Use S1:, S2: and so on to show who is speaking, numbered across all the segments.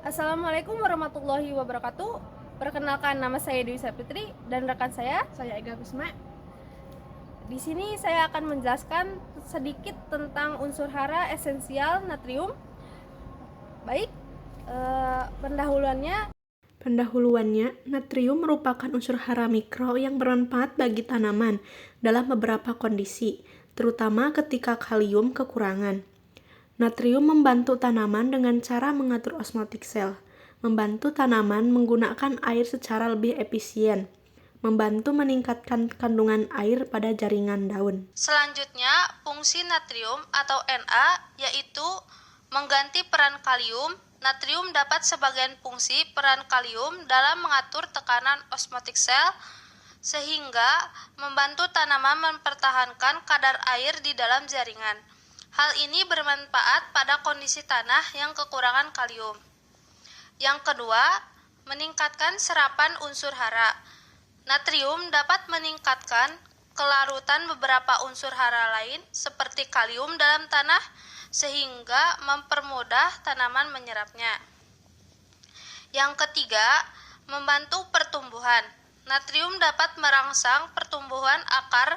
S1: Assalamualaikum warahmatullahi wabarakatuh. Perkenalkan, nama saya Dewi Sapitri dan rekan saya
S2: Ega Kusma.
S1: Di sini saya akan menjelaskan sedikit tentang unsur hara esensial natrium. Baik, pendahuluannya.
S2: Natrium merupakan unsur hara mikro yang bermanfaat bagi tanaman dalam beberapa kondisi, terutama ketika kalium kekurangan. Natrium membantu tanaman dengan cara mengatur osmotic cell, membantu tanaman menggunakan air secara lebih efisien, membantu meningkatkan kandungan air pada jaringan daun.
S1: Selanjutnya, fungsi natrium atau Na yaitu mengganti peran kalium. Natrium dapat sebagian fungsi peran kalium dalam mengatur tekanan osmotic cell sehingga membantu tanaman mempertahankan kadar air di dalam jaringan. Hal ini bermanfaat pada kondisi tanah yang kekurangan kalium. Yang kedua, meningkatkan serapan unsur hara. Natrium dapat meningkatkan kelarutan beberapa unsur hara lain seperti kalium dalam tanah sehingga mempermudah tanaman menyerapnya. Yang ketiga, membantu pertumbuhan. Natrium dapat merangsang pertumbuhan akar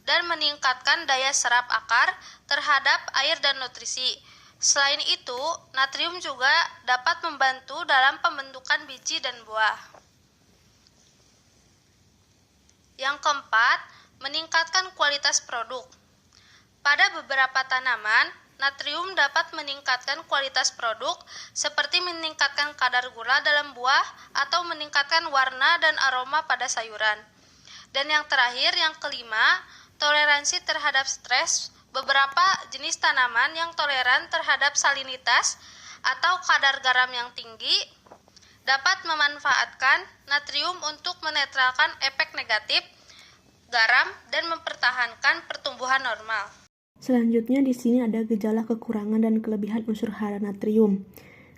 S1: dan meningkatkan daya serap akar terhadap air dan nutrisi. Selain itu, natrium juga dapat membantu dalam pembentukan biji dan buah. Yang keempat, meningkatkan kualitas produk. Pada beberapa tanaman, natrium dapat meningkatkan kualitas produk seperti meningkatkan kadar gula dalam buah atau meningkatkan warna dan aroma pada sayuran. Dan yang terakhir, yang kelima, toleransi terhadap stres. Beberapa jenis tanaman yang toleran terhadap salinitas atau kadar garam yang tinggi dapat memanfaatkan natrium untuk menetralkan efek negatif garam dan mempertahankan pertumbuhan normal.
S2: Selanjutnya di sini ada gejala kekurangan dan kelebihan unsur hara natrium.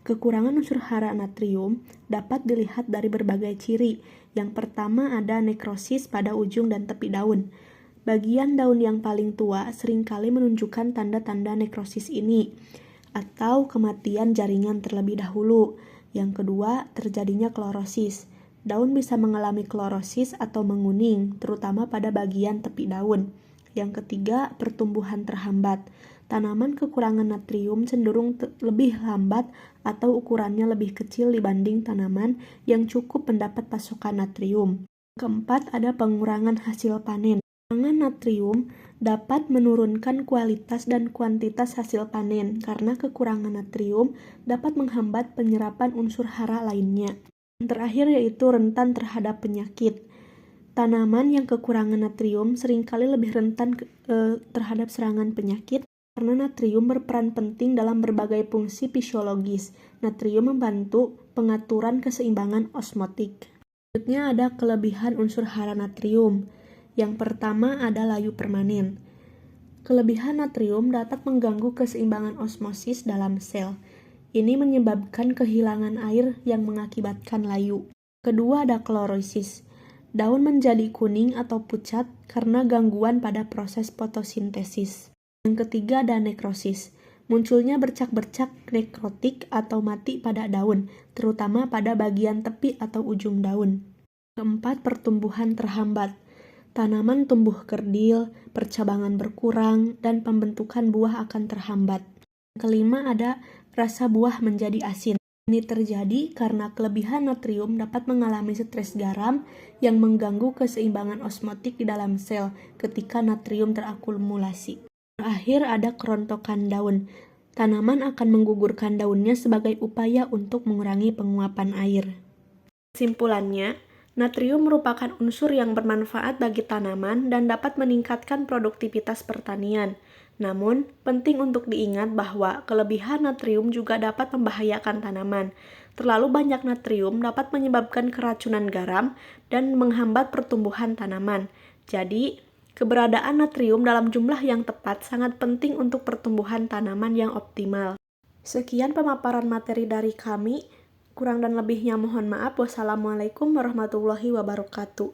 S2: Kekurangan unsur hara natrium dapat dilihat dari berbagai ciri. Yang pertama ada nekrosis pada ujung dan tepi daun. Bagian daun yang paling tua seringkali menunjukkan tanda-tanda nekrosis ini, atau kematian jaringan terlebih dahulu. Yang kedua, terjadinya klorosis. Daun bisa mengalami klorosis atau menguning, terutama pada bagian tepi daun. Yang ketiga, pertumbuhan terhambat. Tanaman kekurangan natrium cenderung lebih lambat atau ukurannya lebih kecil dibanding tanaman yang cukup mendapat pasokan natrium. Keempat, ada pengurangan hasil panen. Kekurangan natrium dapat menurunkan kualitas dan kuantitas hasil panen karena kekurangan natrium dapat menghambat penyerapan unsur hara lainnya. Yang terakhir yaitu rentan terhadap penyakit. Tanaman yang kekurangan natrium seringkali lebih rentan terhadap serangan penyakit karena natrium berperan penting dalam berbagai fungsi fisiologis. Natrium membantu pengaturan keseimbangan osmotik. Selanjutnya ada kelebihan unsur hara natrium. Yang pertama ada layu permanen. Kelebihan natrium dapat mengganggu keseimbangan osmosis dalam sel. Ini menyebabkan kehilangan air yang mengakibatkan layu. Kedua ada klorosis. Daun menjadi kuning atau pucat karena gangguan pada proses fotosintesis. Yang ketiga ada nekrosis. Munculnya bercak-bercak nekrotik atau mati pada daun, terutama pada bagian tepi atau ujung daun. Keempat, pertumbuhan terhambat. Tanaman tumbuh kerdil, percabangan berkurang, dan pembentukan buah akan terhambat. Yang kelima ada rasa buah menjadi asin. Ini terjadi karena kelebihan natrium dapat mengalami stres garam yang mengganggu keseimbangan osmotik di dalam sel ketika natrium terakumulasi. Terakhir ada kerontokan daun. Tanaman akan menggugurkan daunnya sebagai upaya untuk mengurangi penguapan air. Kesimpulannya, natrium merupakan unsur yang bermanfaat bagi tanaman dan dapat meningkatkan produktivitas pertanian. Namun, penting untuk diingat bahwa kelebihan natrium juga dapat membahayakan tanaman. Terlalu banyak natrium dapat menyebabkan keracunan garam dan menghambat pertumbuhan tanaman. Jadi, keberadaan natrium dalam jumlah yang tepat sangat penting untuk pertumbuhan tanaman yang optimal. Sekian pemaparan materi dari kami. Kurang dan lebihnya mohon maaf. Wassalamualaikum warahmatullahi wabarakatuh.